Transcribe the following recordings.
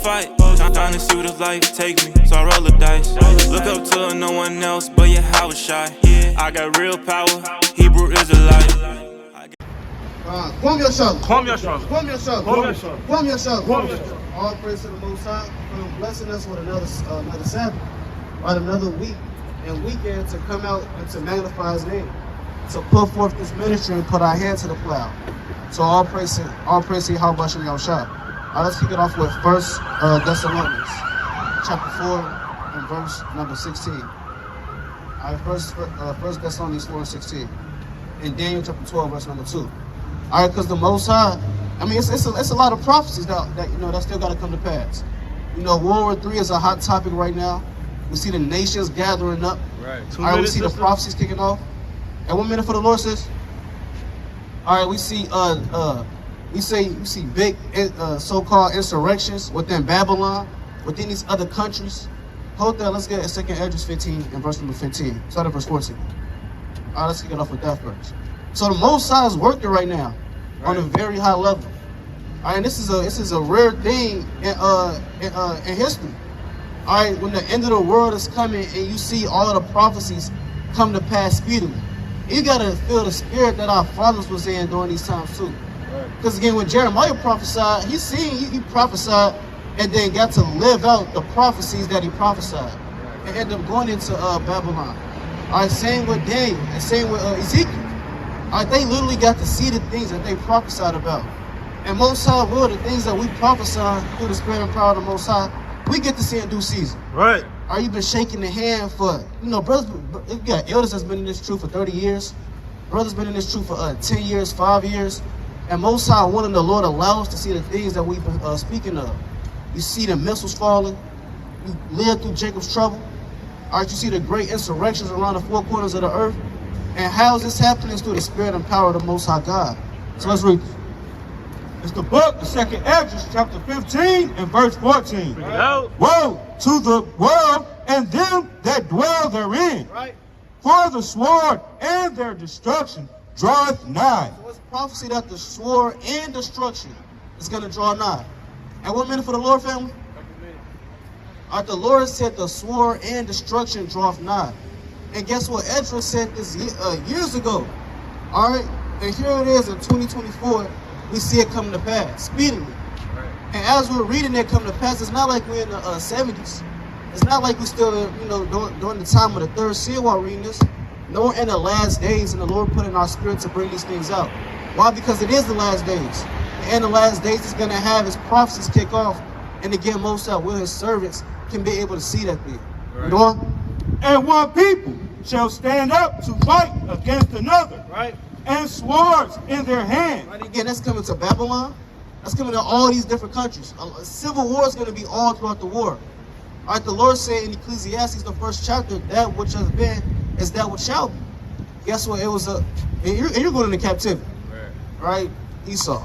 fight. Trying to see where the life take me, so I roll the dice. Look up to no one else, but yeah, I was shy. I got real power, Hebrew Israelite. Calm yourself. Calm yourself. Calm yourself. Calm yourself. Calm yourself. Calm yourself. All praise to the Most High for blessing us with another Sabbath, right? Another week and weekend to come out and to magnify His name, to put forth this ministry and put our hand to the plow. So all praise to Yahweh Shem Yahushua. Let's kick it off with 1 Thessalonians, chapter 4 and verse number 16. All right, 1 Thessalonians 4 and 16. And Daniel chapter 12, verse number 2. All right, because the Most High, I mean, it's a lot of prophecies that still got to come to pass. You know, World War III is a hot topic right now. We see the nations gathering up. Right. All right, we see the prophecies kicking off. And 1 minute for the Lord, sis. All right, we see big so-called insurrections within Babylon, within these other countries. Hold that. Let's get a 2 Esdras 15 and verse number 15. Start at verse 14. All right, let's kick it off with that first. So the Most High is working right now on a very high level. All right, and this is a rare thing in history. All right, when the end of the world is coming and you see all the prophecies come to pass speedily, you gotta feel the spirit that our fathers was in during these times too. Because again, when Jeremiah prophesied, he prophesied and then got to live out the prophecies that he prophesied and ended up going into Babylon. All right, same with Daniel and same with Ezekiel. All right, they literally got to see the things that they prophesied about. And Most High will, the things that we prophesy through the spirit and power of the Most High, we get to see in due season. Right. Are you been shaking the hand for, brothers, you got elders that's been in this truth for 30 years. Brothers been in this truth for 10 years, 5 years. And Most High wanting the Lord allow us to see the things that we've been speaking of. You see the missiles falling. You live through Jacob's trouble. All right, you see the great insurrections around the four corners of the earth. And how is this happening? It's through the spirit and power of the Most High God. So let's read this. It's the book, the 2 Esdras, chapter 15 and verse 14. Right. Woe to the world and them that dwell therein. Right. For the sword and their destruction draweth nigh. So it's prophecy that the sword and destruction is going to draw nigh. And 1 minute for the Lord, family. All right, the Lord said the sword and destruction draweth nigh. And guess what? Esdras said this years ago. All right, and here it is in 2024. We see it come to pass speedily. Right. And as we're reading it come to pass, it's not like we're in the 70s. It's not like we're still, during the time of the third seal while reading this. No, we're in the last days, and the Lord put in our spirit to bring these things out. Why? Because it is the last days. And in the last days, He's going to have His prophecies kick off. And again, Most High will His servants can be able to see that thing. Right. You know? And one people shall stand up to fight against another. Right. And swords in their hand. Right, again, that's coming to Babylon. That's coming to all these different countries. A civil war is going to be all throughout the war. All right, the Lord said in Ecclesiastes, the first chapter, that which has been is that which shall be. Guess what? It was and you're going into captivity. Right? Esau.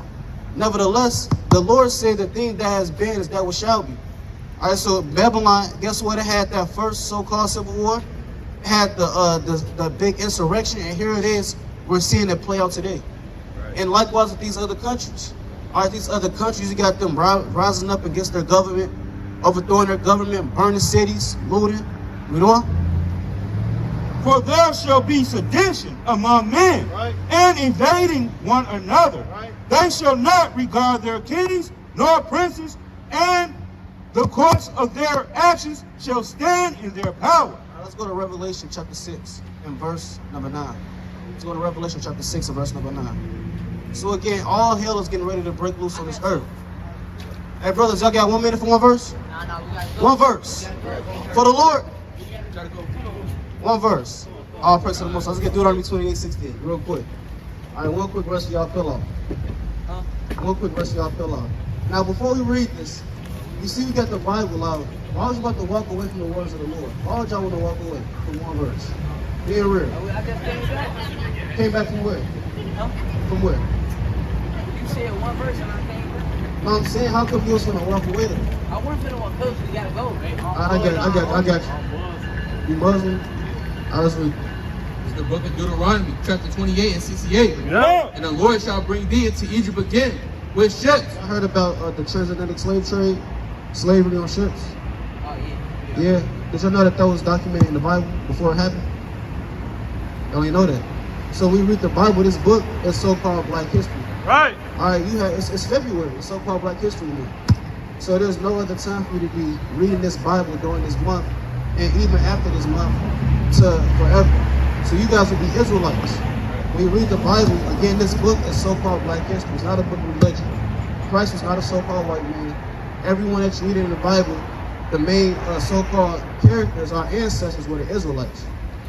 Nevertheless, the Lord said the thing that has been is that which shall be. All right, so Babylon, guess what? It had that first so-called civil war. It had the big insurrection, and here it is. We're seeing it play out today. Right. And likewise with these other countries. All right, these other countries, you got them rising up against their government, overthrowing their government, burning cities, looting. You know? For there shall be sedition among men, Right. and invading one another. Right. They shall not regard their kings nor princes, and the courts of their actions shall stand in their power. All right, let's go to Revelation chapter 6 and verse number 9. Let's go to Revelation chapter 6 and verse number 9. So again, all hell is getting ready to break loose on this earth. Hey brothers, y'all got 1 minute for one verse? One verse. For the Lord. One verse. All praise to the Most High. Let's get Deuteronomy 28:16 real quick. All right, one quick verse y'all fill off. One quick verse y'all fill off. Now before we read this, you see we got the Bible out. Why was you about to walk away from the words of the Lord? Why would y'all want to walk away from one verse? Being real. I just came back. Came back from where? Huh? From where? You said one verse and I came back. No, I'm saying, how come you was gonna walk away then? I wasn't finna walk close. We gotta go, man. I got you. You Muslim? I was with It's the book of Deuteronomy, chapter 28 and 68. Yeah. And the Lord shall bring thee into Egypt again with ships. I heard about the transatlantic slave trade. Slavery on ships. Oh, yeah. Yeah. Did you know that was documented in the Bible before it happened? I don't even know that. So we read the Bible, this book is so-called Black History. Right. All right, it's February, it's so-called Black History Month. So there's no other time for you to be reading this Bible during this month and even after this month to forever. So you guys will be Israelites. When you read the Bible, again, this book is so-called Black History. It's not a book of religion. Christ was not a so-called white man. Everyone that you read in the Bible, the main so-called characters, our ancestors were the Israelites.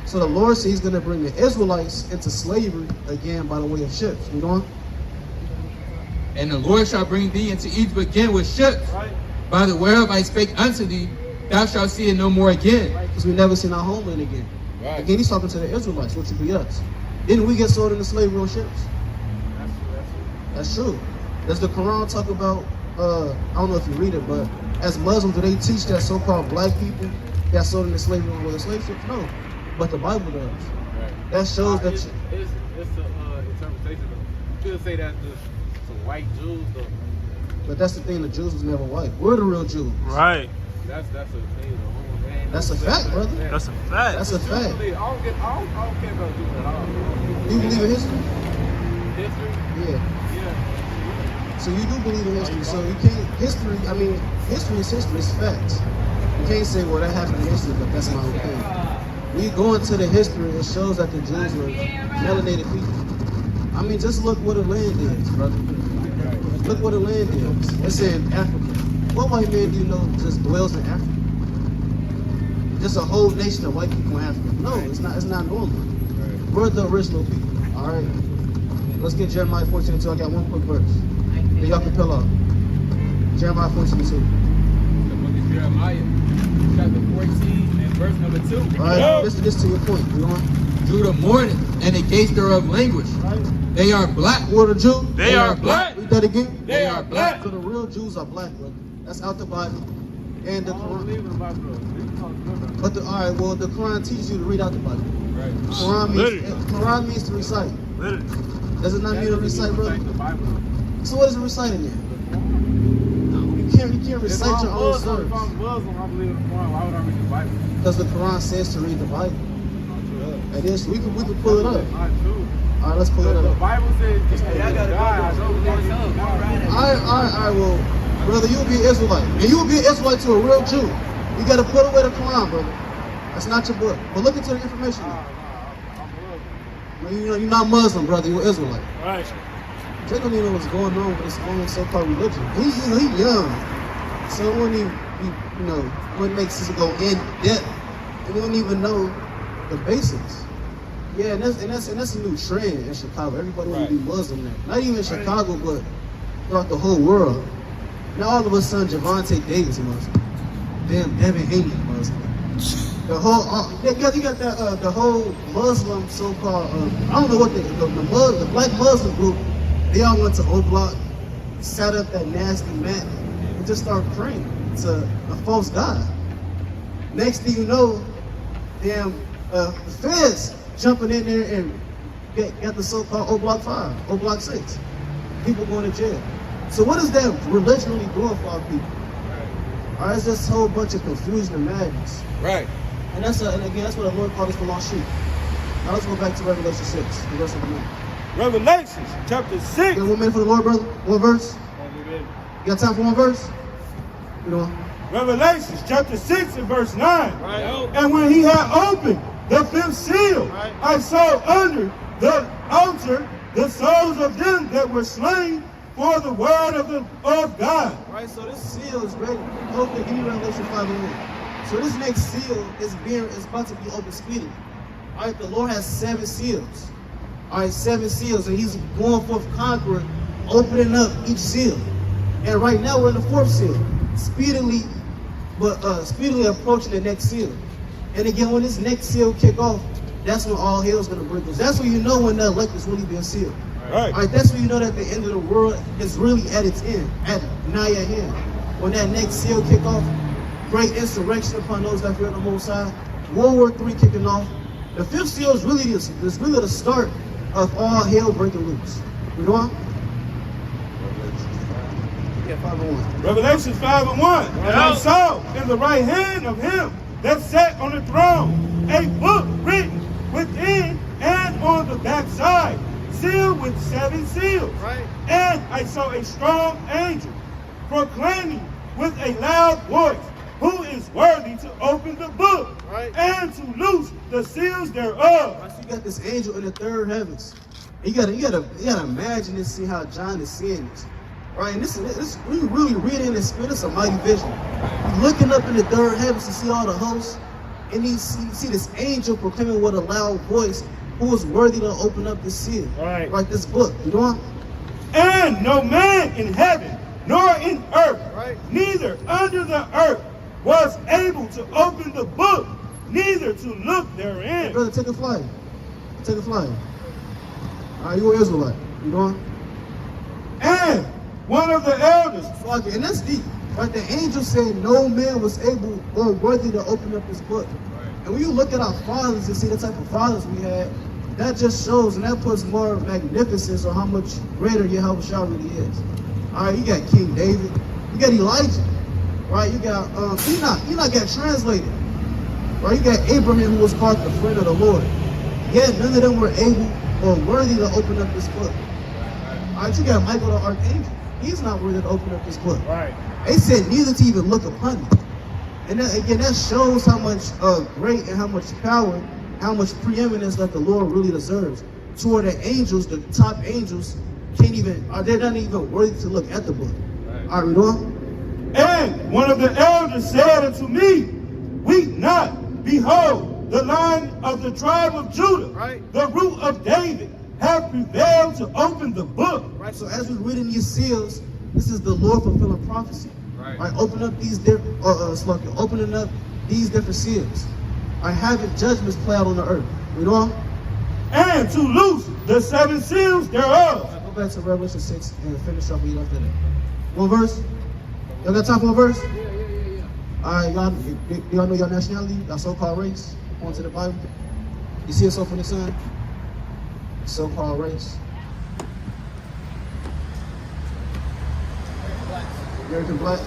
So the Lord says he's going to bring the Israelites into slavery again by the way of ships. You know? And the Lord shall bring thee into Egypt again with ships. Right. By the whereof I spake unto thee, thou shalt see it no more again. Because we never seen our homeland again. Right. Again, he's talking to the Israelites, which would be us. Didn't we get sold into slavery on ships? That's true. Does the Quran talk about, I don't know if you read it, but as Muslims, do they teach that so-called black people got sold into slavery on the slave ships? No. But the Bible does. Right. That shows that... It's an interpretation of, you could say that some white Jews, though. But that's the thing, the Jews was never white. We're the real Jews. Right. That's a thing, though. Man, That's a fact, brother. That's a fact. That's a fact. I don't care about Jews at all. Do you believe in history? History? Yeah. Yeah. So you do believe in history. So you can't, history is history, it's facts. You can't say, well, that happened in history, but that's my opinion. When you go into the history, it shows that the Jews were melanated people. I mean, just look where the land is, brother. Look where the land is. It's in Africa. What white man do you know just dwells in Africa? Just a whole nation of white people in Africa. No, it's not normal. We're the original people. All right. Let's get Jeremiah 14:2. I got one quick verse. Then y'all can peel off. Jeremiah 14:2. The book of Jeremiah, chapter 14 and verse number 2. All right. Listen to your point. You know? Judah mourneth, and the gates thereof languish. Right. They are black. Who are the Jews? They are black. Read that again. They are black. So the real Jews are black, brother. That's out the Bible and the I don't Quran. believe in the Bible. But the Quran teaches you to read out the Bible. Right. Quran means to recite. Literally. Does it not mean to recite, brother? The Bible. So what is it reciting then? You can't recite your own If sermons. I'm Muslim, I believe in the Quran. Why would I read the Bible? Because the Quran says to read the Bible. Not true. It is. We can pull it up. Not true. All right, let's pull it The up. Bible says, Y'all gotta go to the All right, well, brother, you'll be an Israelite. And you'll be an Israelite to a real Jew. You got to put away the Quran, brother. That's not your book. But look into the information. You're not Muslim, brother. You're Israelite. Right. They don't even know what's going on with this own so-called religion. He's young. So when what makes us go in depth, they don't even know the basics. Yeah, and that's a new trend in Chicago. Everybody want to be Muslim now. Not even in Chicago, but throughout the whole world. Now all of a sudden, Javante Davis Muslim. Damn, Devin Haney Muslim. The whole, you got that the whole Muslim so-called, I don't know what the black Muslim group. They all went to O Block, set up that nasty mat, and just started praying to a false god. Next thing you know, damn, the feds jumping in there and got the so-called O Block 5, O Block 6. People going to jail. So what is that religion really doing for our people? All right, it's just a whole bunch of confusion and madness. Right. And again, that's what the Lord called us for lost sheep. Now let's go back to Revelation 6, the rest of the night. Revelations chapter 6. You got 1 minute for the Lord, brother? One verse? You got time for one verse? You know. Revelations chapter 6 and verse 9. Right. And when he had opened the fifth seal, I saw under the altar the souls of them that were slain for the word of God. Right, so this seal is ready. Open, give me Revelation 5:1. So this next seal is about to be open speedily. All right, the Lord has 7 seals. All right, 7 seals, and he's going forth conquering, opening up each seal. And right now we're in the 4th seal, speedily approaching the next seal. And again, when this next seal kick off, that's when all hell's gonna break loose. That's when you know when the elect is really being sealed. Right. All right, that's when you know that the end of the world is really at its end, nigh at hand. When that next seal kick off, great insurrection upon those that fear the Most High. World War III kicking off. The 5th seal is really the start of all hell breaking loose. You know what? Yeah, 5:1. Revelation 5:1. And I saw in the right hand of him that sat on the throne a book written within and on the backside, sealed with 7 seals. Right. And I saw a strong angel proclaiming with a loud voice, who is worthy to open the book Right. and to loose the seals thereof. So you got this angel in the third heavens. You gotta imagine this, see how John is seeing this. Right? And this when you really read it in the spirit, it's a mighty vision. You're looking up in the third heavens to see all the hosts, and you see this angel proclaiming with a loud voice, who is worthy to open up the seal. Right. Like this book. You know? And no man in heaven, nor in earth, Right. neither under the earth, was able to open the book, neither to look therein. Brother, take a flight. Take a flight. Alright, you an Israelite. You know? And one of the elders, Fuck it. And that's deep. Right? The angel said no man was able or worthy to open up this book. And when you look at our fathers and see the type of fathers we had, that just shows and that puts more magnificence on how much greater Yahweh really is. Alright, you got King David, you got Elijah, right? You got Enoch got translated. Right? You got Abraham, who was called the friend of the Lord. Yet none of them were able or worthy to open up this book. Alright, you got Michael the Archangel. He's not worthy to open up this book. right, They said neither to even look upon it. And that, again, that shows how much great and how much power, how much preeminence that the Lord really deserves. Toward the angels, the top angels, they're not even worthy to look at the book. All right, read on. and one of the elders said unto me, weep not, behold, the Lion of the tribe of Judah, Right. the root of David, hath prevailed to open the book. Right, so as we read in these seals, this is the Lord fulfilling prophecy. Right, open up these different, opening up these different seals. Right, having judgments play out on the earth. Read on. And to loose the 7 seals thereof. Now go back to Revelation 6 and finish up where you left it at. One verse. Y'all got time for a verse? Yeah. All right, y'all know your nationality, your so-called race, according to the Bible. You see yourself in the sun? So-called race. American black.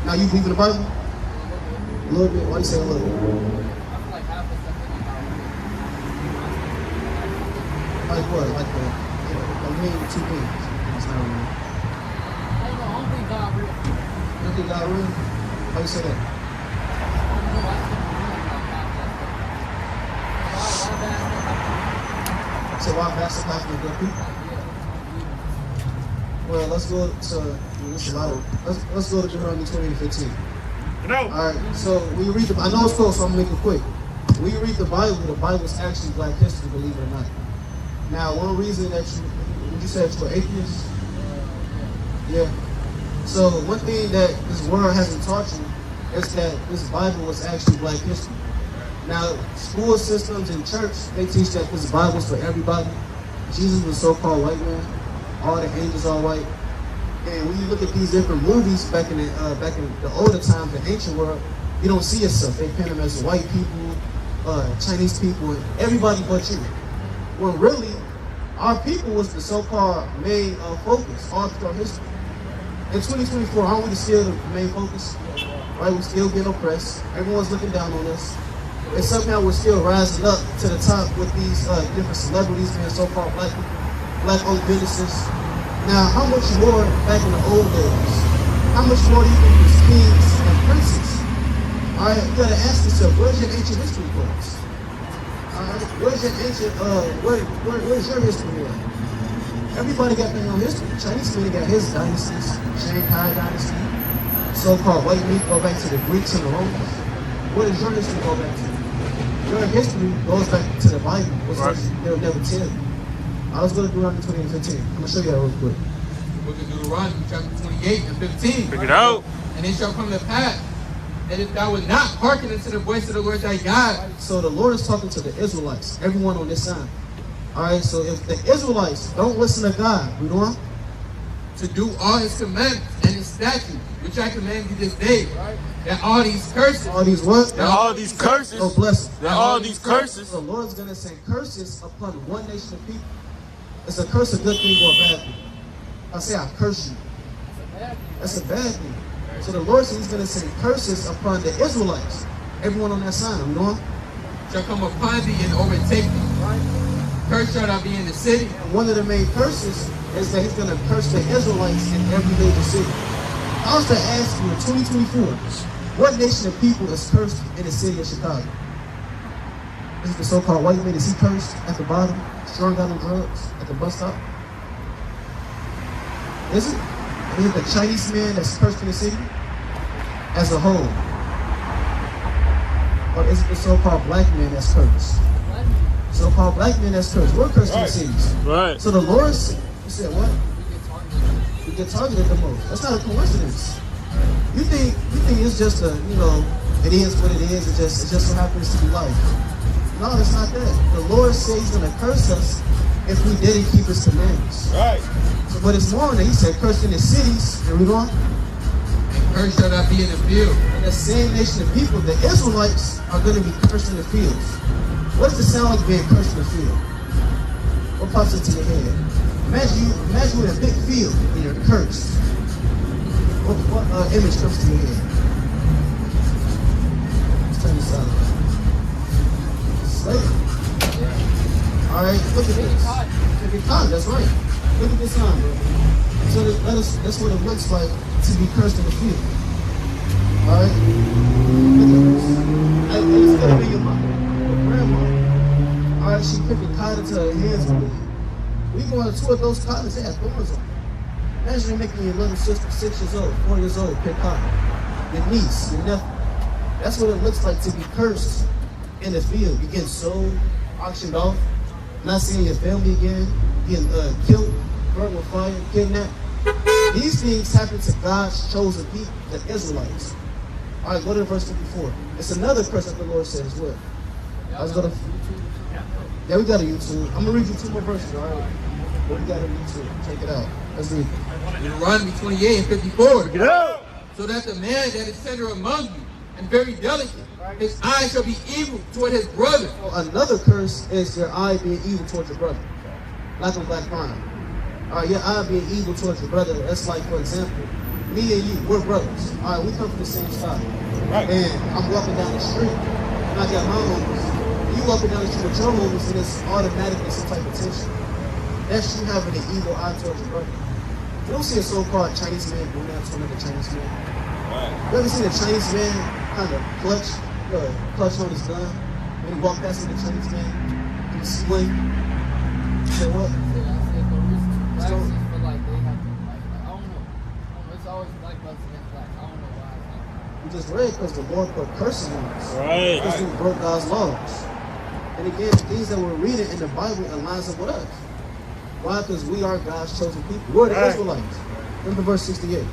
Now you believe in the Bible? A little bit. Why you say a little bit? I feel like half the stuff in the Bible. Like what? Like main 2 things. That's not real. I don't think God real. You think God real? How you say that? I don't know. I think So why vast stuff happen to good people? Well, let's go to let's go to Deuteronomy 20:15. No. All right. So when you read I know it's close, so I'm gonna make it quick. When you read the Bible is actually Black history, believe it or not. Now, one reason that you said you're atheist? Yeah. So one thing that this world hasn't taught you is that this Bible was actually Black history. Now, school systems and church, they teach that this Bible is for everybody. Jesus was a so-called white man. All the angels are white. And when you look at these different movies back in the older times, the ancient world, you don't see yourself. They paint them as white people, Chinese people, and everybody but you. When really, our people was the so-called main focus all throughout history. In 2024, aren't we still the main focus? Right? We're still getting oppressed. Everyone's looking down on us. And somehow we're still rising up to the top with these different celebrities being so-called black people, black-owned businesses. Now, how much more back in the old days? How much more do you think was kings and princes? All right, you gotta ask yourself, where's your ancient history books? All right, where's your ancient, where's your history at? Everybody got their own history. Chinese man got his dynasties, Shanghai dynasty. So-called white meat go back to the Greeks and the Romans. Where does your history go back to? Your history goes back to the Bible, which they'll never tell you. I was going to do Deuteronomy 20:15. I'm going to show you that real quick. The book of Deuteronomy, chapter 28 and 15. Bring it out. And it shall come to pass that if thou would not hearken unto the voice of the Lord thy God. So the Lord is talking to the Israelites, everyone on this side. All right, so if the Israelites don't listen to God, we don't. To do all his commandments and his statutes, which I command thee this day, that all these curses, All these what? That all these curses, Oh, blessings. that all these curses, The Lord's going to send curses upon one nation of people. Is a curse a good thing or a bad thing? I say I curse you. That's a bad thing. So the Lord said he's going to send curses upon the Israelites. Everyone on that side, you know? Shall come upon thee and overtake thee. Cursed shall thou be in the city. And one of the main curses is that he's going to curse the Israelites in every major city. I was to ask you in 2024, what nation of people is cursed in the city of Chicago? Is it the so-called white man? Is he cursed at the bottom, strung out on drugs at the bus stop? Is it? Is it the Chinese man that's cursed in the city as a whole? Or is it the so-called black man that's cursed? So-called black man that's cursed. We're cursed in the cities. Right. So the Lord said, you said what? We get targeted the most. That's not a coincidence. You think it's just a, it is what it is. It just so happens to be life. No, that's not that. The Lord said he's going to curse us if we didn't keep his commandments. Right. So, but it's more than he said, cursed in the cities. And we going? And cursed shall thou be in the field. And the same nation of people, the Israelites, are going to be cursed in the fields. What does it sound like being cursed in the field? What pops into your head? Imagine you're in a big field and you're cursed. What image comes to your head? Let's turn this out. Slave. Alright, look at this. Take your time, that's right. Look at this time, bro. So that's what it looks like to be cursed in the field. Alright? Look at this. It's gonna be your mother, your grandma. Alright, she picking cotton to her hands. We go on 2 of those cottons, they have thorns on them. Imagine you're making your little sister 6 years old, 4 years old, pick cotton. Your niece, your nephew. That's what it looks like to be cursed in the field. You get sold, auctioned off, not seeing your family again, getting killed, burned with fire, kidnapped. These things happen to God's chosen people, the Israelites. All right, go to verse 54. It's another curse that the Lord said as well. Let's go to. Yeah, we got a YouTube. I'm gonna read you 2 more verses. All right. What we got on YouTube? Check it out. Let's read it. Deuteronomy 28 and 54. Get out. So that the man that is tender among you and very delicate, his eye shall be evil toward his brother. Another curse is your eye being evil towards your brother. Black on black crime. All right, your eye being evil towards your brother. That's like, for example, me and you, we're brothers. All right, we come from the same side. Right. And I'm walking down the street, and I got my homies. You walking down the street with your homies, and it's automatically some type of tension. That's you having an evil eye towards your brother. You don't see a so-called Chinese man going down to another Chinese man. Right. You ever seen a Chinese man kind of clutch on his gun when he walked past the Chinese man in the swing? Say what? We just read because the Lord put curses on us. Right. Because we broke God's laws. And again, the things that we're reading in the Bible aligns up with us. Why? Because we are God's chosen people. We're the Israelites. Remember verse 68.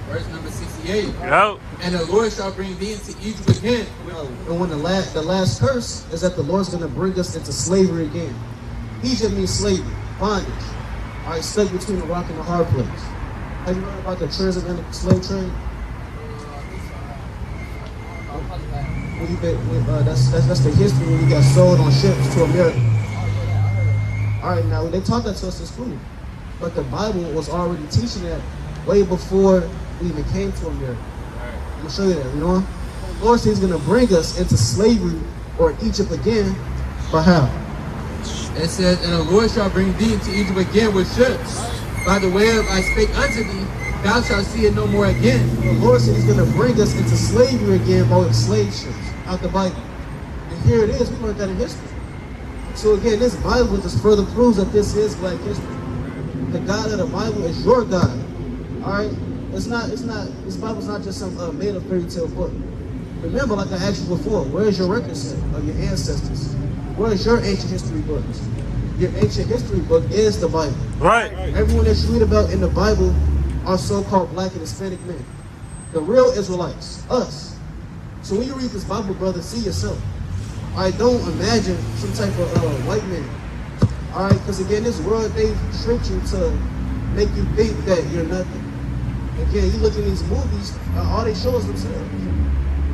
Verse number 68. Go. And the Lord shall bring thee into Egypt again. And when the last curse is that the Lord's going to bring us into slavery again. Egypt means slavery, bondage. All right, stuck between the rock and the hard place. Have you heard about the transatlantic slave trade? That's the history when you got sold on ships to America. All right, now they taught that to us in school, but the Bible was already teaching that way before we even came to America. I'm gonna show you that. You know, the Lord says He's gonna bring us into slavery or Egypt again, but how? It says, and the Lord shall bring thee into Egypt again with ships. By the way of I spake unto thee, thou shalt see it no more again. The Lord said He's gonna bring us into slavery again by slave ships out the Bible. And here it is. We learned that in history. So again, this Bible just further proves that this is Black history. The God of the Bible is your God. All right, this Bible's not just some made-up fairy tale book. Remember, like I asked you before, where is your record set of your ancestors? Where is your ancient history books? Your ancient history book is the Bible. Right. Everyone that you read about in the Bible are so-called Black and Hispanic men. The real Israelites, us. So when you read this Bible, brother, see yourself. All right, don't imagine some type of white man. All right, because again, this world, they trick you to make you think that you're nothing. Again, you look in these movies, all they show is themselves.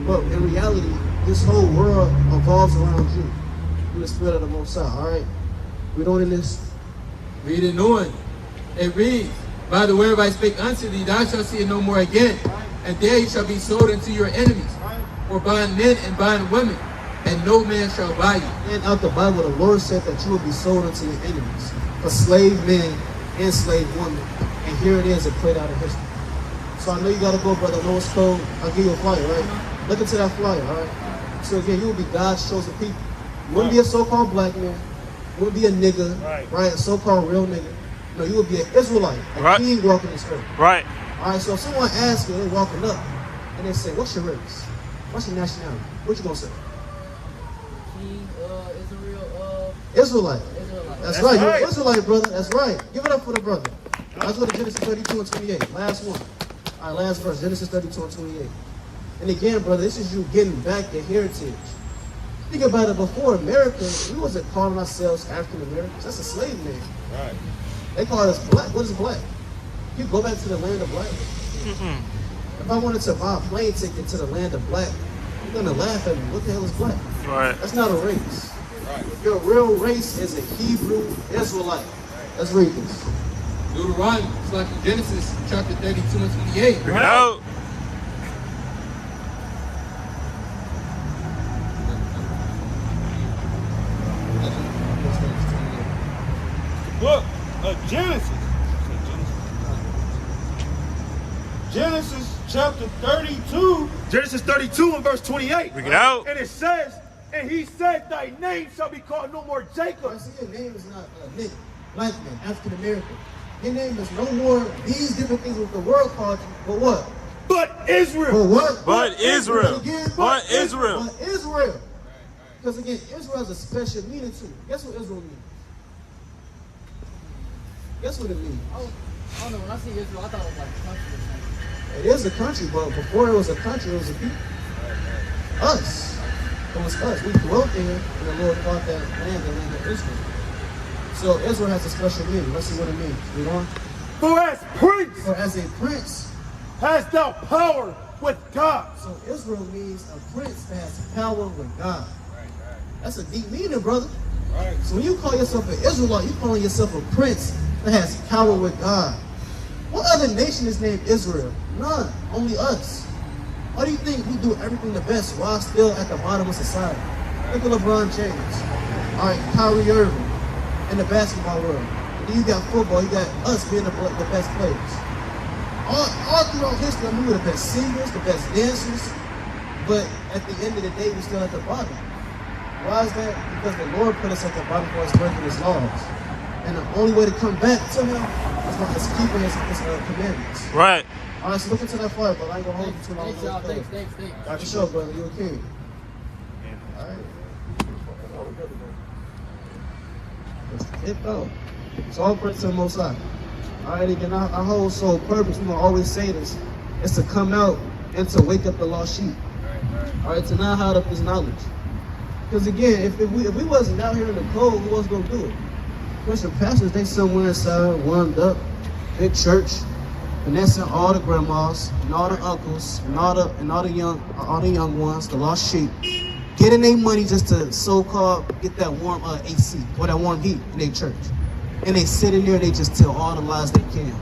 But in reality, this whole world revolves around you. You're the spirit of the Most High, all right? We doing this? Read it on. It reads, By the word I spake unto thee, thou shalt see it no more again. And there you shall be sold unto your enemies, for bond men and bond women, and no man shall buy you. And out the Bible, the Lord said that you will be sold unto your enemies, for slave men and slave women. And here it is, it played out in history. So I know you gotta go, brother. I know it's cold. I'll give you a flyer, right? Look into that flyer, all right? So again, you will be God's chosen people. You wouldn't be a so-called black man. You wouldn't be a nigga, right? A so-called real nigga. No, you would be an Israelite, a king walking this earth. Right. All right, so if someone asks you, they're walking up, and they say, what's your race? What's your nationality? What you gonna say? King, Israel, Israelite. Israelite. That's right. You're an Israelite, brother. That's right. Give it up for the brother. Let's go to Genesis 32 and 28. Last one. All right, last verse. Genesis 32 and 28. And again, brother, this is you getting back your heritage. Think about it. Before America, we wasn't calling ourselves African Americans. That's a slave name. Right. They call us black. What is black? You go back to the land of black. If I wanted to buy a plane ticket to the land of black, you're gonna laugh at me. What the hell is black? Right. That's not a race. Your real race is a Hebrew Israelite. Let's read this. Deuteronomy, it's like in Genesis chapter 32 and 28. Bring it out. Book of Genesis. Genesis chapter 32. Genesis 32 and verse 28. Bring it out. And it says, and he said, thy name shall be called no more Jacob. I see your name is not nigga, black man, African American. Your name is no more these different things what the world called you, but what? But Israel. But what? But Israel. Again, But Israel. But Israel. Because again, Israel has a special meaning to it. Guess what Israel means? Guess what it means? I don't know. When I see Israel, I thought it was like a country or something. It is a country, but before it was a country, it was a people. Us. It was us. We dwelt there, and the Lord called that land the land of Israel. So Israel has a special meaning. Let's see what it means. Read on. For as prince For as a prince, hast thou power with God. so Israel means a prince that has power with God. That's a deep meaning, brother. So when you call yourself an Israelite, you're calling yourself a prince that has power with God. What other nation is named Israel? None. Only us. Why do you think we do everything the best while still at the bottom of society? Look at LeBron James. All right, Kyrie Irving in the basketball world. And then you got football. You got us being the best players. All throughout history, I mean, we're the best singers, the best dancers. But at the end of the day, we're still at the bottom. Why is that? Because the Lord put us at the bottom for us breaking his laws. And the only way to come back to him is by us keeping his commandments. Right. All right, so look into that fire, but I ain't gonna hold you too long. Thanks, y'all. Thanks. Got your show, brother. You a king. All right. It though. It's all praise to the Most High. All right, again, our whole sole purpose, we gonna always say this, is to come out and to wake up the lost sheep. All right, to not hide up his knowledge. Because again, if we wasn't out here in the cold, who was gonna do it? Christian pastors, they somewhere inside, warmed up, big church, finessing all the grandmas and all the uncles and all the young ones, the lost sheep, getting their money just to so-called get that warm AC or that warm heat in their church. And they sit in there and they just tell all the lies they can.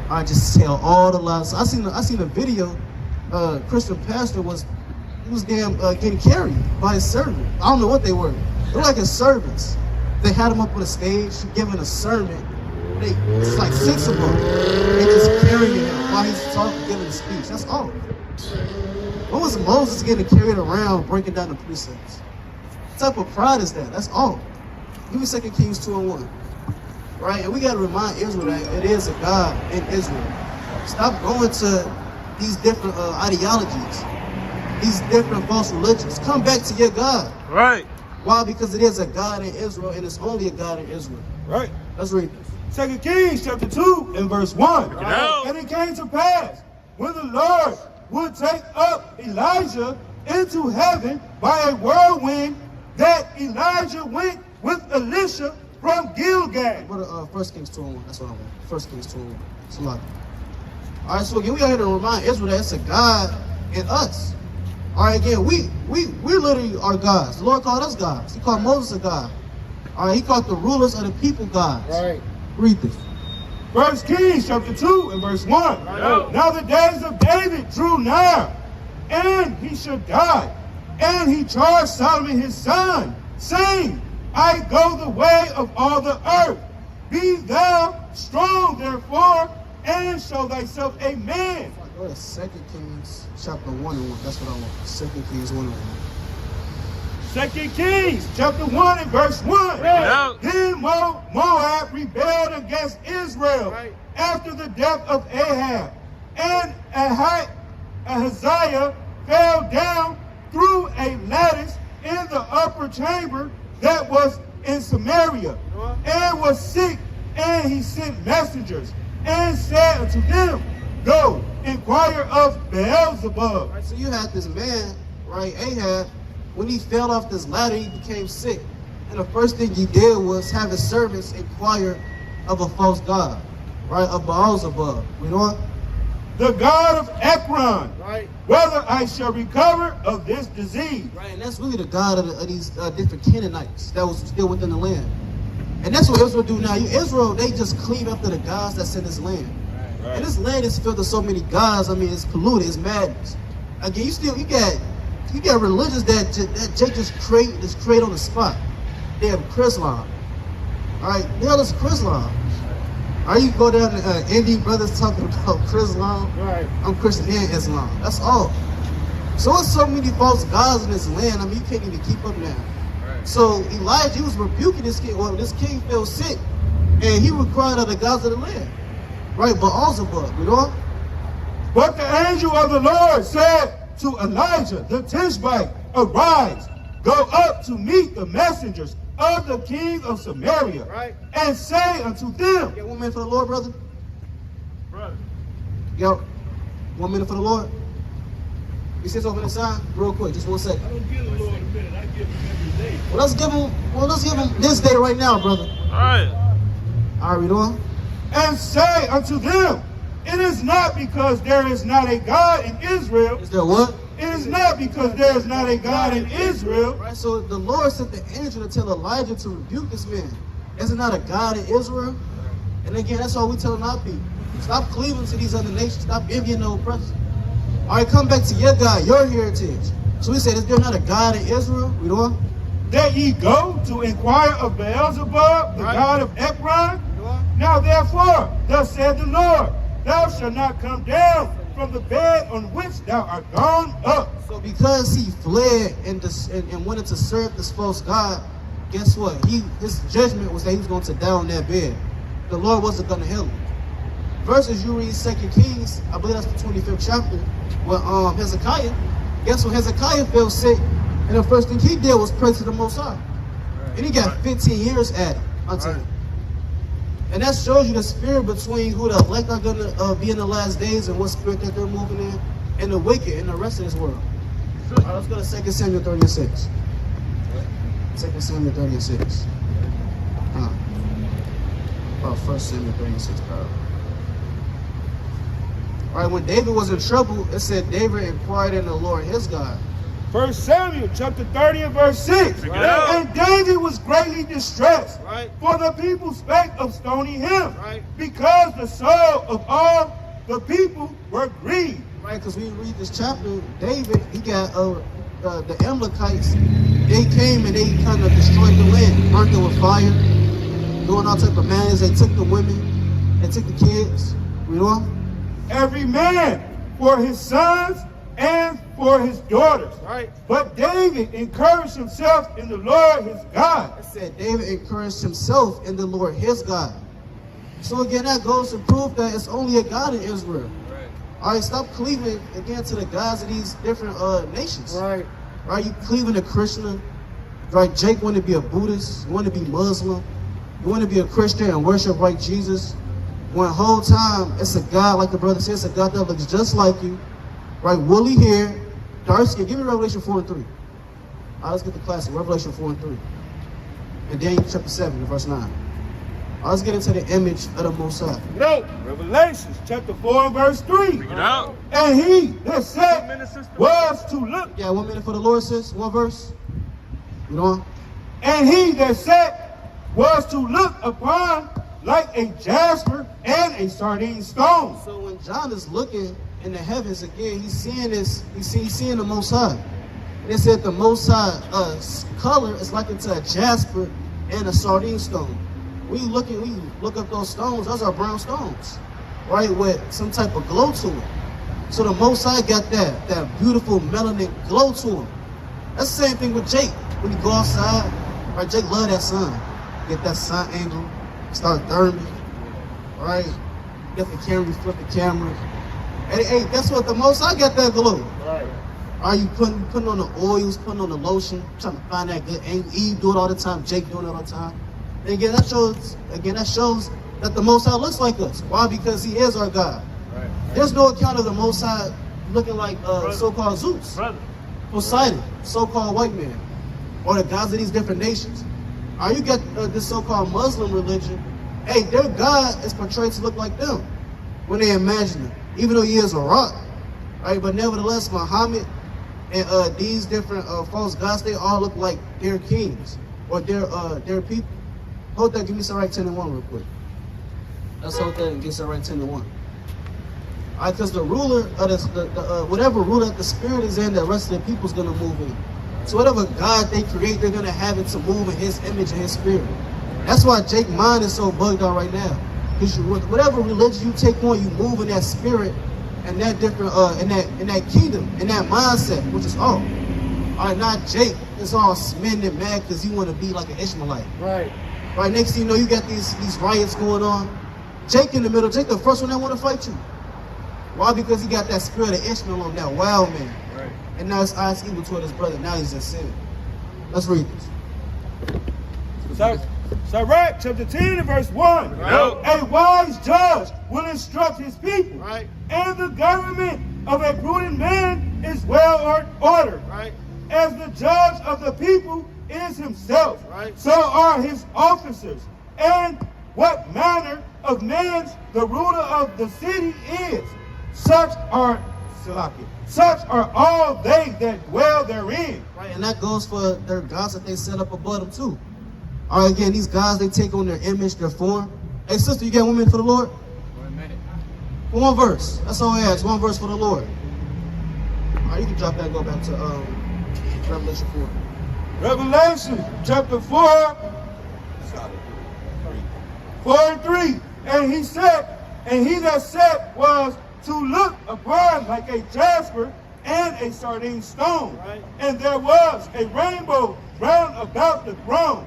I just tell all the lies. I seen a video. Christian pastor was getting carried by his servant. I don't know what they were. They're like his servants. They had him up on the stage giving a sermon. It's like 6 of them. They just carrying him while he's talking, giving a speech. That's all. What was Moses getting carried around, breaking down the precepts? What type of pride is that? That's all. Give me 2 Kings 2:1. Right? And we got to remind Israel that it is a God in Israel. Stop going to these different ideologies, these different false religions. Come back to your God. Right. Why? Because it is a God in Israel, and it's only a God in Israel. Right. Let's read this. 2 Kings chapter 2 and verse 1. out. And it came to pass, when the Lord would take up Elijah into heaven by a whirlwind, that Elijah went with Elisha from Gilgal. Go to 1 Kings 2:1. That's what I want. 1 Kings 2:1. It's a lot. All right, so again, we got here to remind Israel that it's a God in us. All right, again, we literally are gods. The Lord called us gods. He called Moses a god. All right, he called the rulers of the people gods. Right. Read this. 1 Kings chapter 2 and verse 1. Now the days of David drew nigh, and he should die. And he charged Solomon his son, saying, I go the way of all the earth. Be thou strong, therefore, and show thyself a man. Go to 2 Kings chapter 1 and 1. That's what I want. 2 Kings 1 and 1. 2 Kings chapter 1 and verse 1. Then Moab rebelled against Israel after the death of Ahab. And Ahaziah fell down through a lattice in the upper chamber that was in Samaria, and was sick, and he sent messengers, and said unto them, Go, inquire of Beelzebub. Right, so you had this man, right, Ahab, when he fell off this ladder, he became sick. And the first thing he did was have his servants inquire of a false god, right, of Beelzebub. You know what? The god of Ekron, whether I shall recover of this disease. Right, and that's really the god of these different Canaanites that was still within the land. And that's what Israel do now. Israel, they just clean up to the gods that's in this land. And this land is filled with so many gods. I mean, it's polluted, it's madness. Again, you got religions that Jake just create on the spot. They have Chrislam. All right, the hell is Chrislam? All right, you go down to Indian brothers talking about Chrislam. Right. I'm Christian and Islam. That's all. So there's so many false gods in this land. I mean, you can't even keep up now. Right. So Elijah was rebuking this king. Well, this king fell sick, and he required of the gods of the land. Right, Beelzebub, you know? But the angel of the Lord said to Elijah the Tishbite, Arise, go up to meet the messengers of the king of Samaria, and say unto them. Get 1 minute for the Lord, brother. Brother. Yo, 1 minute for the Lord. He sits over the side, real quick, just 1 second. I don't give the Lord a minute, I give him every day. Well, let's give him this day right now, brother. All right. All right, we doing? And say unto them, It is not because there is not a God in Israel. Is there what? It is not because there is not a God in Israel. Right, so the Lord sent the angel to tell Elijah to rebuke this man. Is it not a God in Israel? And again, that's all we telling our people. Stop cleaving to these other nations. Stop envying the oppressor. All right, come back to your God, your heritage. So we said, is there not a God in Israel? We doing? That ye go to inquire of Beelzebub, the god of Ekron. Now therefore, thus said the Lord, thou shalt not come down from the bed on which thou art gone up. So because he fled and wanted to serve this false god, guess what? His judgment was that he was going to die on that bed. The Lord wasn't going to heal him. Versus you read 2 Kings, I believe that's the 25th chapter, where Hezekiah, guess what? Hezekiah fell sick, and the first thing he did was pray to the Most High. And he got 15 years at it until him. And that shows you the spirit between who the elect are going to be in the last days and what spirit that they're moving in, and the wicked in the rest of this world. All right, let's go to 2 Samuel 30 and 6. 2 Samuel 30 and 6. Oh, 1 Samuel 30 and 6. All right, when David was in trouble, it said David inquired in the Lord his God. 1 Samuel chapter 30 and verse 6. And David was greatly distressed, for the people spake of stoning him, because the soul of all the people were grieved. Right, because we read this chapter, David, he got the Amalekites, they came and they kind of destroyed the land, burnt it with fire, doing all type of madness. They took the women, they took the kids, you know? Every man for his sons and for his daughters. But David encouraged himself in the Lord his God. It said David encouraged himself in the Lord his God. So again, that goes to prove that it's only a God in Israel. All right, stop cleaving again to the gods of these different nations. Right, you cleaving to Krishna. Right, Jake want to be a Buddhist, you want to be Muslim, you want to be a Christian and worship like Jesus. When whole time it's a God, like the brother says, it's a God that looks just like you. Right, woolly hair, dark skin. Give me Revelation 4 and 3. All right, let's get the classic, Revelation 4 and 3. And Daniel chapter 7, verse 9. All right, let's get into the image of the Most High. No, Revelation chapter 4 and verse 3. And he that said was to look. Yeah, 1 minute for the Lord, sis. One verse. You know? And he that said was to look upon like a jasper and a sardine stone. So when John is looking in the heavens again, he's seeing this. He's seeing the Most High. They said the Most High color is like into a jasper and a sardine stone. We look up those stones. Those are brown stones, right, with some type of glow to it. So the Most High got that beautiful melanin glow to him. That's the same thing with Jake. When you go outside, right? Jake love that sun. Get that sun angle, start therming, right? Get the camera, flip the camera. Hey, guess what? The Most High got that glow. Right. Are you putting on the oils, putting on the lotion, trying to find that good angle? Eve do it all the time. Jake doing it all the time. And again, that shows that the Most High looks like us. Why? Because He is our God. Right. There's no account of the Most High looking like so-called Zeus, Poseidon, so-called white man, or the gods of these different nations. You get this so-called Muslim religion. Hey, their God is portrayed to look like them when they imagine Him, even though He is a rock, right? But nevertheless, Muhammad and these different false gods, they all look like their kings or their people. Hold that, give me Sirach 10 and 1 real quick. Let's hold that and get Sirach 10 and 1. All right, because the ruler of whatever ruler that the spirit is in, the rest of the people's gonna move in. So whatever God they create, they're gonna have it to move in His image and His spirit. That's why Jake's mind is so bugged out right now. Because whatever religion you take on, you move in that spirit and that different in that kingdom, in that mindset, which is all. All right, not Jake. It's all smitten and mad because he want to be like an Ishmaelite. Right. Right. Next thing you know, you got these riots going on. Jake in the middle. Jake the first one that want to fight you. Why? Because he got that spirit of Ishmael on that wild man. Right. And now his eyes evil toward his brother. Now he's in sin. Let's read this. Sirach chapter 10 and verse 1. Right. A wise judge will instruct his people, Right. and the government of a prudent man is well ordered. Right. As the judge of the people is himself, Right. so are his officers. And what manner of man the ruler of the city is, such are all they that dwell therein. Right. And that goes for their gods that they set up above them too. All right, again, these gods, they take on their image, their form. Hey, sister, you got 1 minute for the Lord? 1 minute. One verse. That's all I ask. One verse for the Lord. All right, you can drop that and go back to Revelation 4. Revelation chapter 4, 4:3. And he said, and he that sat was to look upon like a jasper and a sardine stone. Right. And there was a rainbow round about the throne,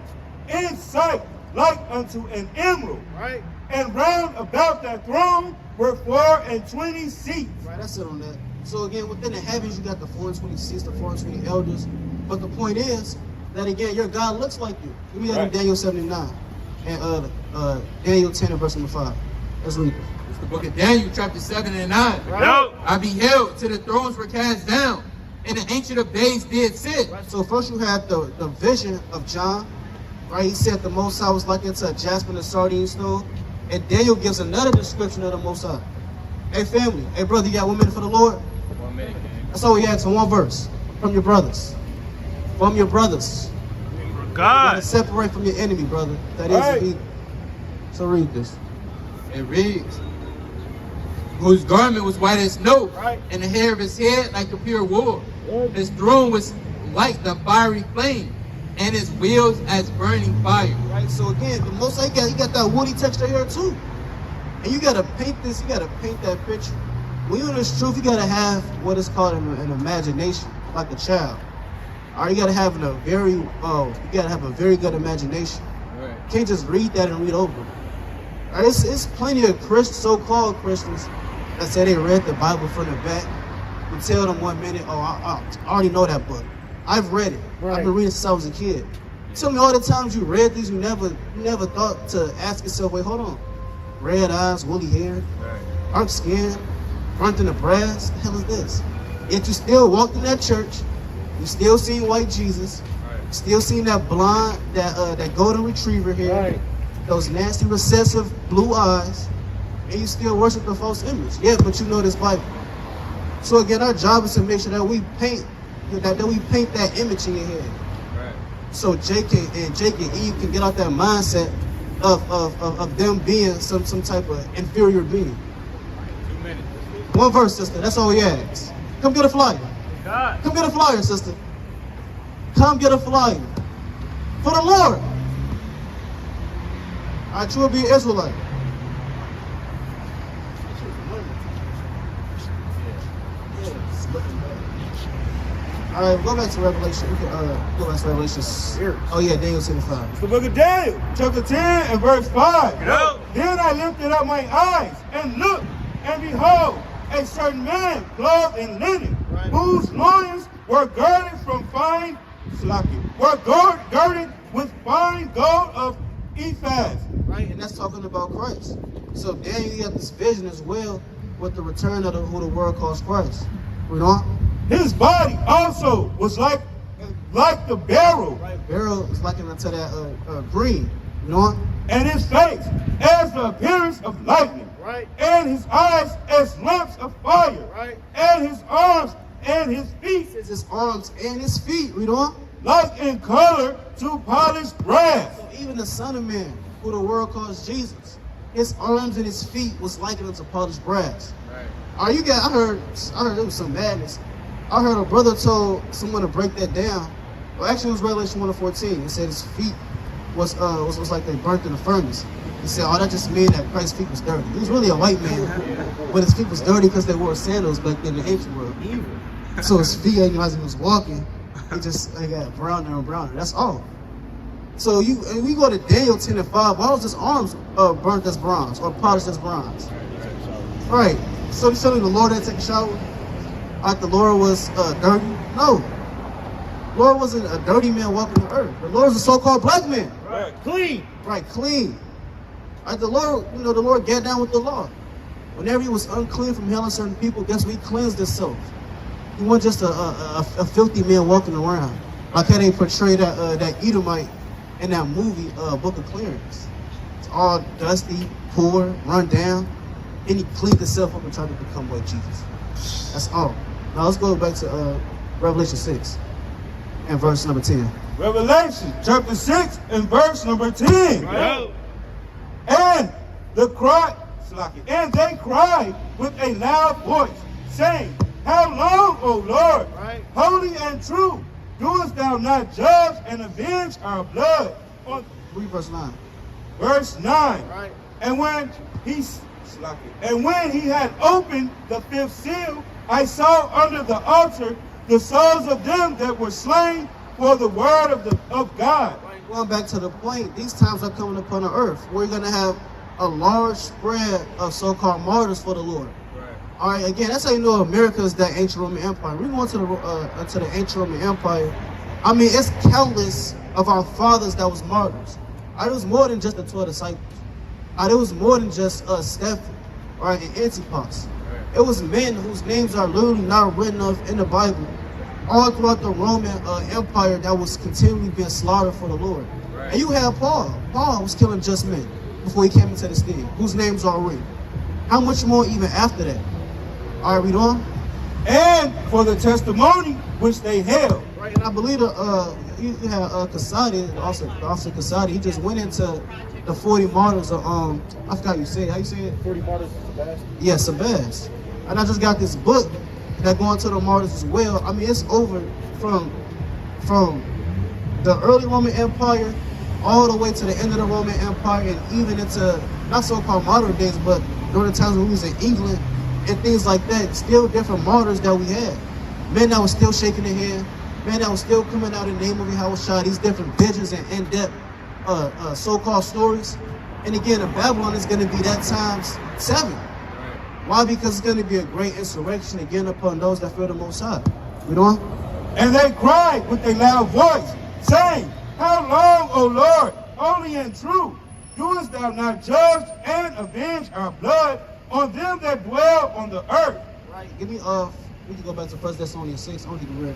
in sight like unto an emerald. Right. And round about that throne were 24 seats. Right, that's it on that. So again, within the heavens, you got the 420 seats, the 420 elders. But the point is that again, your God looks like you. Give me that in Daniel 79 and Daniel 10 and verse number 5. Let's read this. It's the book of Daniel, chapter 7 and 9. Right. I beheld till the thrones were cast down, and the Ancient of Days did sit. Right. So first you had the vision of John. Right, he said the Most High was like into a jasper and a sardine stone. And Daniel gives another description of the Most High. Hey family, hey brother, you got 1 minute for the Lord? 1 minute, gang. That's all we ask in one verse. From your brothers. From your brothers. You gotta separate from your enemy, brother. That is Right. the heathen. So read this. It reads, whose garment was white as snow, Right. and the hair of his head like a pure wool. His throne was like the fiery flame, and his wheels as burning fire. Right, so again, the Most High, he got that woody texture here too. And you gotta paint this, you gotta paint that picture. When you're in this truth, you gotta have what is called an imagination, like a child. All right, you gotta have you gotta have a very good imagination. Right. You can't just read that and read over it. All right, it's plenty of so-called Christians that say they read the Bible from the back. You tell them 1 minute, I already know that book. I've read it. Right. I've been reading since I was a kid. Tell me all the times you read these, you never thought to ask yourself, wait, hold on. Red eyes, woolly hair, Right. dark skin, burnt in the brass. The hell is this? Yet you still walked in that church. You still seen white Jesus. Right. Still seen that blonde, that golden retriever here. Right. Those nasty recessive blue eyes. And you still worship the false image. Yeah, but you know this Bible. So again, our job is to make sure that we paint that image in your head. Right. So Jake and Eve can get out that mindset of them being some type of inferior being. 2 minutes. One verse, sister. That's all we ask. Come get a flyer. God. Come get a flyer, sister. Come get a flyer. For the Lord. I true be an Israelite. All right, go back to Revelation. We can go back to Revelation. Oh yeah, Daniel 10:5. It's the book of Daniel, chapter 10 and verse 5. Go. Then I lifted up my eyes and looked, and behold, a certain man clothed in linen, whose loins were girded from fine girded with fine gold of Ephaz. Right, and that's talking about Christ. So Daniel, you have this vision as well with the return of who the world calls Christ. We don't. His body also was like the beryl, Right, beryl is likened unto that green. You know. and his face as the appearance of lightning, Right. and his eyes as lamps of fire, Right. and his arms and his feet It's his arms and his feet. We don't. like in color to polished brass. Even the Son of Man, who the world calls Jesus, his arms and his feet was likened unto polished brass. Right. Are you guys? I heard it was some madness. I heard a brother told someone to break that down. Well, actually, it was Revelation 1:14. It said his feet was like they burnt in the furnace. He said, "Oh, that just means that Christ's feet was dirty." He was really a white man, but his feet was dirty because they wore sandals back then in the ancient world. So his feet, as he was walking, they got browner and browner. That's all. So we go to Daniel 10:5. Why was his arms burnt as bronze or polished as bronze? Right. So you telling me the Lord had to take a shower? Like the Lord was dirty? No. The Lord wasn't a dirty man walking the earth. The Lord was a so-called black man. Right, clean. Right, clean. Like the Lord got down with the law. Whenever he was unclean from hailing certain people, guess what? He cleansed himself. He wasn't just a filthy man walking around. Like how they portray that Edomite in that movie, Book of Clearance. It's all dusty, poor, run down. And he cleaned himself up and tried to become like Jesus. That's all. Now let's go back to Revelation 6 and verse number 10. Revelation chapter 6 and verse number 10. Right. And they cried with a loud voice, saying, "How long, O Lord, Right. holy and true, doest thou not judge and avenge our blood?" On Read verse 9. verse 9. Right. And when he had opened the fifth seal, I saw under the altar the souls of them that were slain for the word of God. Going back to the point, these times are coming upon the earth. We're going to have a large spread of so-called martyrs for the Lord. Right. All right, again, that's how you know America is that ancient Roman Empire. We go into the ancient Roman Empire. I mean, it's countless of our fathers that was martyrs. It was more than just the 12 disciples. It was more than just Stephen, right, and Antipas. It was men whose names are literally not written of in the Bible, all throughout the Roman Empire that was continually being slaughtered for the Lord. Right. And you have Paul. Paul was killing just men before he came into the scene, whose names are written. How much more even after that? All right, read on. And for the testimony which they held. Right, and I believe you had Cassadi, also Cassadi. He just went into the 40 martyrs of I forgot how you say it. 40 martyrs of Sabas. Yeah, Sabas. And I just got this book that go into the martyrs as well. I mean, it's over from the early Roman Empire all the way to the end of the Roman Empire, and even into not so-called modern days, but during the times when we was in England and things like that. Still different martyrs that we had. Men that was still shaking their hand, men that was still coming out in the name of Yahushua. These different visions and in-depth so-called stories. And again, in Babylon is going to be that times 7. Why? Because it's going to be a great insurrection again upon those that fear the Most High. You know? And they cried with a loud voice, saying, "How long, O Lord, holy and true, doest thou not judge and avenge our blood on them that dwell on the earth?" Right. Give me we can go back to 1 Thessalonians 6. I don't think you read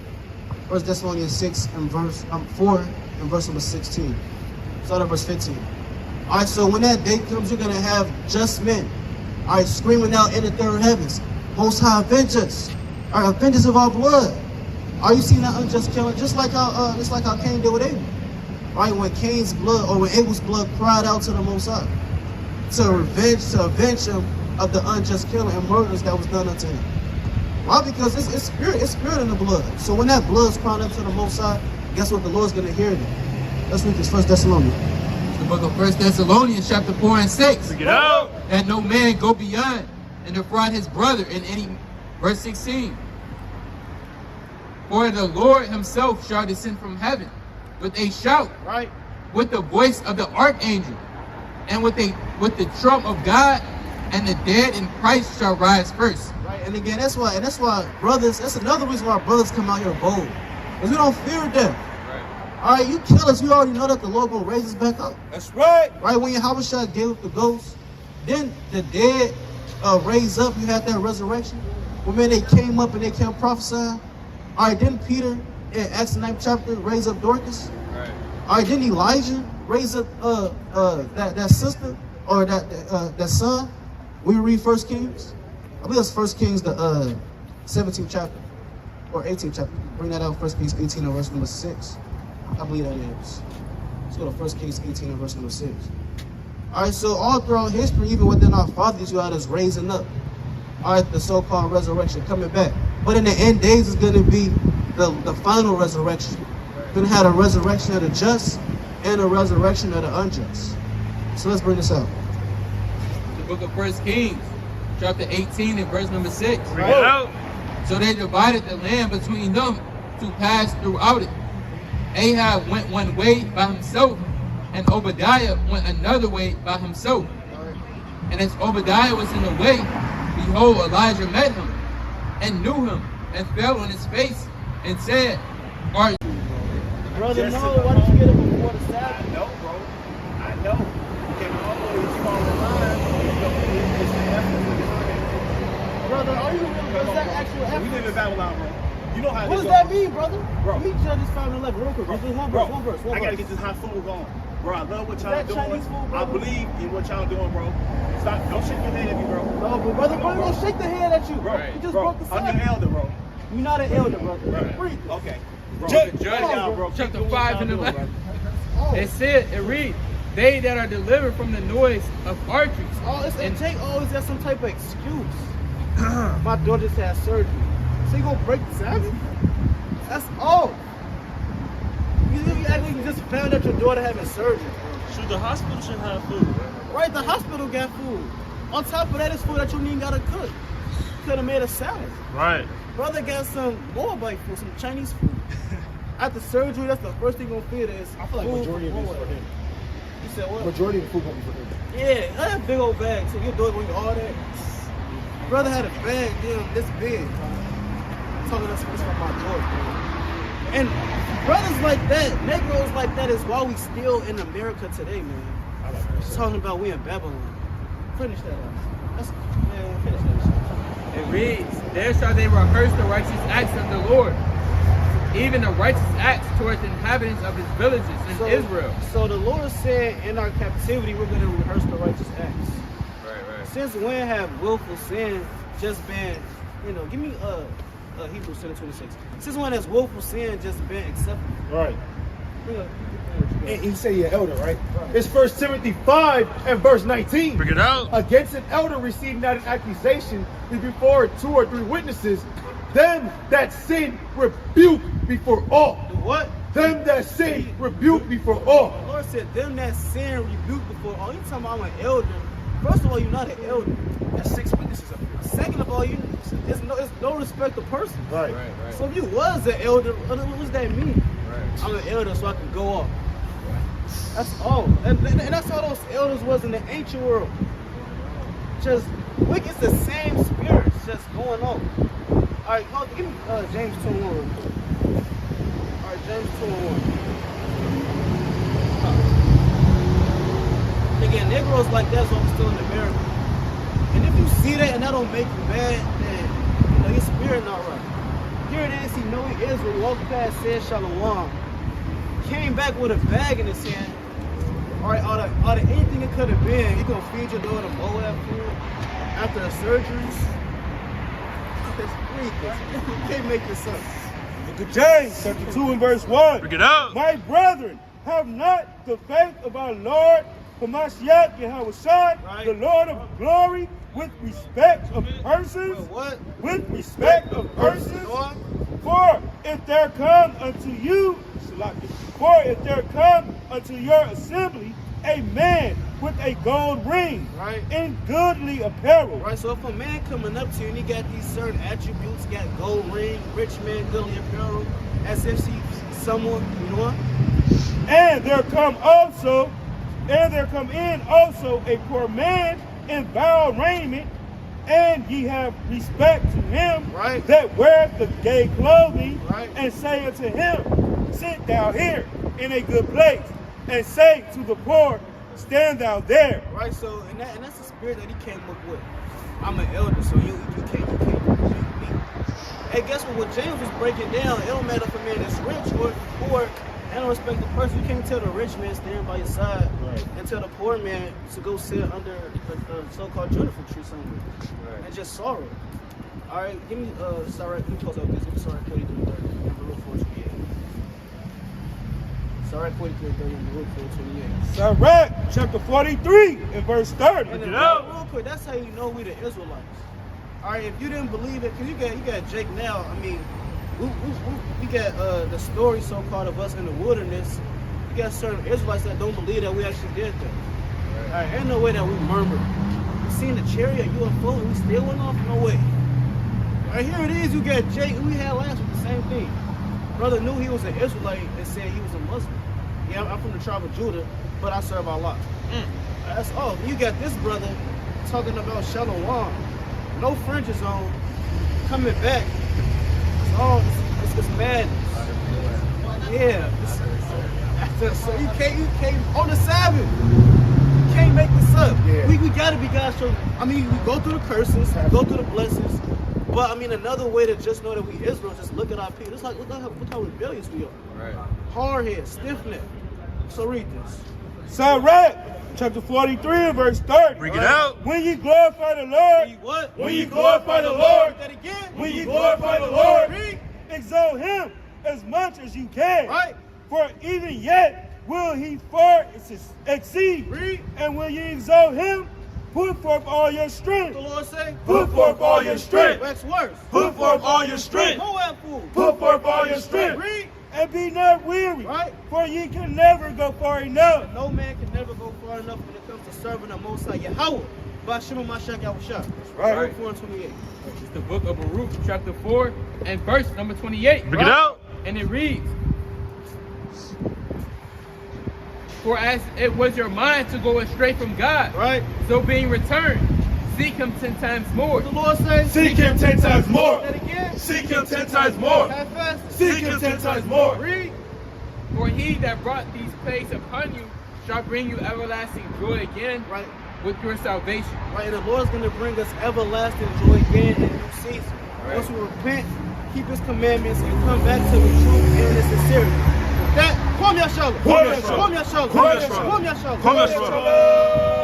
1 Thessalonians 6 and verse 4 and verse number 16. Start at verse 15. All right, so when that day comes, you're gonna have just men, all right, screaming out in the third heavens, "Most High, avenge us! All right, avenge us of our blood." Are you seeing that unjust killing? Just like how Cain did with Abel. right? When Cain's blood or when Abel's blood cried out to the Most High to avenge him of the unjust killing and murders that was done unto him. Why? Because it's spirit in the blood. So when that blood's crying out to the Most High, guess what? The Lord's gonna hear them. Let's read this 1 Thessalonians. The book of 1 Thessalonians chapter 4 and 6. Get out. That no man go beyond and defraud his brother in any. Verse 16. For the Lord himself shall descend from heaven with a shout, Right? with the voice of the archangel, and with the trump of God, and the dead in Christ shall rise first. Right. And again, that's why brothers, that's another reason why brothers come out here bold. Because we don't fear death. All right, you kill us, you already know that the Lord gonna raise us back up. That's right. Right, when Yahushua gave up the ghost, then the dead raised up, you had that resurrection. When they came up and they kept prophesying. All right, didn't Peter in Acts 9th chapter raise up Dorcas? Right. All right, didn't Elijah raise up that sister or that son? We read 1 Kings. I believe it's 1 Kings the 17th chapter or 18th chapter. Bring that out, 1 Kings 18 and verse number 6. I believe that is. Let's go to 1 Kings 18 and verse number 6. All right, so all throughout history, even within our fathers, you had us raising up. All right, the so-called resurrection coming back. But in the end days, it's going to be the final resurrection. We're going to have a resurrection of the just and a resurrection of the unjust. So let's bring this out. The book of 1 Kings chapter 18 and verse number 6. Bring it out. So they divided the land between them to pass throughout it. Ahab went one way by himself, and Obadiah went another way by himself. And as Obadiah was in the way, behold, Elijah met him, and knew him, and fell on his face, and said, Are you? Brother, no, why don't you get up before the Sabbath? I know, bro. I know. Can always fall in line. It's the effort. Brother, are you really, what's that actual We effort? live in Babylon, bro. You know how What this does that goes. mean, brother? Bro. Let me Judges 5 and 11 real quick. Just one Bro, verse. I gotta get this hot food going. Bro, I love what y'all That doing. Chinese food, I bro. believe in what y'all doing, bro. Stop. Don't shake your head at me, bro. No, but brother, Come on, don't shake the hand at you. Bro, You just bro, broke the I'm Sabbath. your elder, bro. You're not an elder, brother. Right. Breathe. Okay. Bro, Judge y'all, bro. Keep chapter doing what 5 y'all and doing, 11. Oh, It said, it reads, they that are delivered from the noise of archery. and Jake always has some type of excuse. My daughter just had surgery. So you gonna break the Sabbath? That's all. You act like you just found out your daughter having surgery. Shoot, the hospital should have food. Right, the hospital got food. On top of that, it's food that you ain't even gotta cook. Could have made a salad. Right. Brother got some Moabite food, some Chinese food. After surgery, that's the first thing gonna feed is I feel like food majority of from it's for Moab. him. You said what? Majority of the food gonna be for him. Yeah, I had a big old bag, so your daughter gonna eat all that. Brother had a bag, damn, this big. Talking us this from my daughter. And brothers like that, Negroes like that is why we still in America today, man. Talking about we in Babylon. Finish that up. That's, man, finish that shit. It reads, there shall they rehearse the righteous acts of the Lord, even the righteous acts towards the inhabitants of his villages in Israel. So the Lord said in our captivity, we're going to rehearse the righteous acts. Right. Since when have willful sin just been, give me Hebrews 7:26. Since when has willful sin just been accepted? Right. Bring up- And you say you're elder, right? It's 1 Timothy 5 and verse 19. Bring it out. Against an elder receive not an accusation, is before 2 or 3 witnesses. Them that sin rebuke before all. The what? Them that sin rebuke before all. The Lord said, them that sin rebuke before all. You talking about I'm an elder. First of all, you're not an elder. That's 6 witnesses up here. Second of all, it's no respect of person. Right. So if you was an elder, what does that mean? I'm an elder so I can go off. That's all. And that's how those elders was in the ancient world. Just wicked, it's the same spirits just going on. Alright, give me James 2:1 real quick. Alright, James 2:1. Again, Negroes like that's why I'm still in America. And if you see that and that don't make you mad, then your spirit not right. Here it is, he know he Israel, walked past, said Shalom. Came back with a bag in his hand. Alright, out of anything it could have been, you gonna feed your daughter Moab food after the surgeries? That's ridiculous. You can't make this up. Look at James chapter 2 and verse 1. Bring it out. My brethren, have not the faith of our Lord Hamashiach Yahushua, Right. the Lord of glory, with respect of persons. What? With respect of persons. Go on. For if there come unto you, for if there come unto your assembly a man with a gold ring, Right. in goodly apparel, Right, so if a man coming up to you and he got these certain attributes, he got gold ring, rich man, goodly apparel, as if he's someone, you know what? and there come in also a poor man in vile raiment, and ye have respect to him Right. that weareth the gay clothing, Right. and say unto him, sit thou here in a good place, and say to the poor, stand thou there. Right, so and that's the spirit that he came up with. I'm an elder, so you can't. Hey, guess what James was breaking down, it don't matter if a man is rich or poor, I don't respect the person. You can't tell the rich man standing by your side and tell the poor man to go sit under the so-called juniper tree somewhere and just sorrow. All right, give me sorry, let me close out this. Give me sorry, 43:30, number 428. Sorry, 43:30, number 428. Sirach, chapter 43 and verse 30. And then real quick, that's how you know we the Israelites. All right, if you didn't believe it, because you got Jake now. I mean, we got the story so-called of us in the wilderness. You got certain Israelites that don't believe that we actually did that. All right, ain't no way that we murmured. We seen the chariot, UFO, and we still went off. No way. All right, here it is. You got Jake, who we had last week, the same thing. Brother knew he was an Israelite and said he was a Muslim. Yeah, I'm from the tribe of Judah, but I serve Allah. That's all. You got this brother talking about Shalom, no fringes on, coming back. It's madness. Yeah. So you can't on the Sabbath. You can't make this up. Yeah. We gotta be God's children. I mean, we go through the curses, go through the blessings. But I mean, another way to just know that we Israel, just look at our people. It's like look how rebellious we are. Right. Hard head, stiff neck. So read this. Sirach, chapter 43 and verse 30. Bring it out. When ye glorify the Lord, Read what? when ye glorify the Lord, Read that again. when ye glorify the Lord, Read. exalt him as much as you can. Right. For even yet will he far exceed. Read. And when ye exalt him, put forth all your What strength. the Lord say? Put forth all your strength. Wax worse. Put forth all your strength. Go at fool. Put forth all your strength. Read. And be not weary. Right. For ye can never go far enough. No man can never go far enough when it comes to serving the Most High Yahweh. By Shema Mashiach Yahushua. Right. 4:28. It's the book of Baruch, chapter 4, and verse number 28. Bring it out. And it reads, for as it was your mind to go astray from God, Right. so being returned, seek him 10 times more. What the Lord say? Seek him 10 times more. Say that again. Seek him 10 times more. Have fast. Seek him 10 times more. Read. For he that brought these plagues upon you shall bring you everlasting joy again Right. with your salvation. Right. And the Lord's going to bring us everlasting joy again in due season. Once we repent, keep his commandments, and come back to the truth and the sincerity. With that, Kwam Yashala. Kwam Yashala. Kwam Yashala. Kwam Yashala. Kwam Yashala. Kwam Yashala.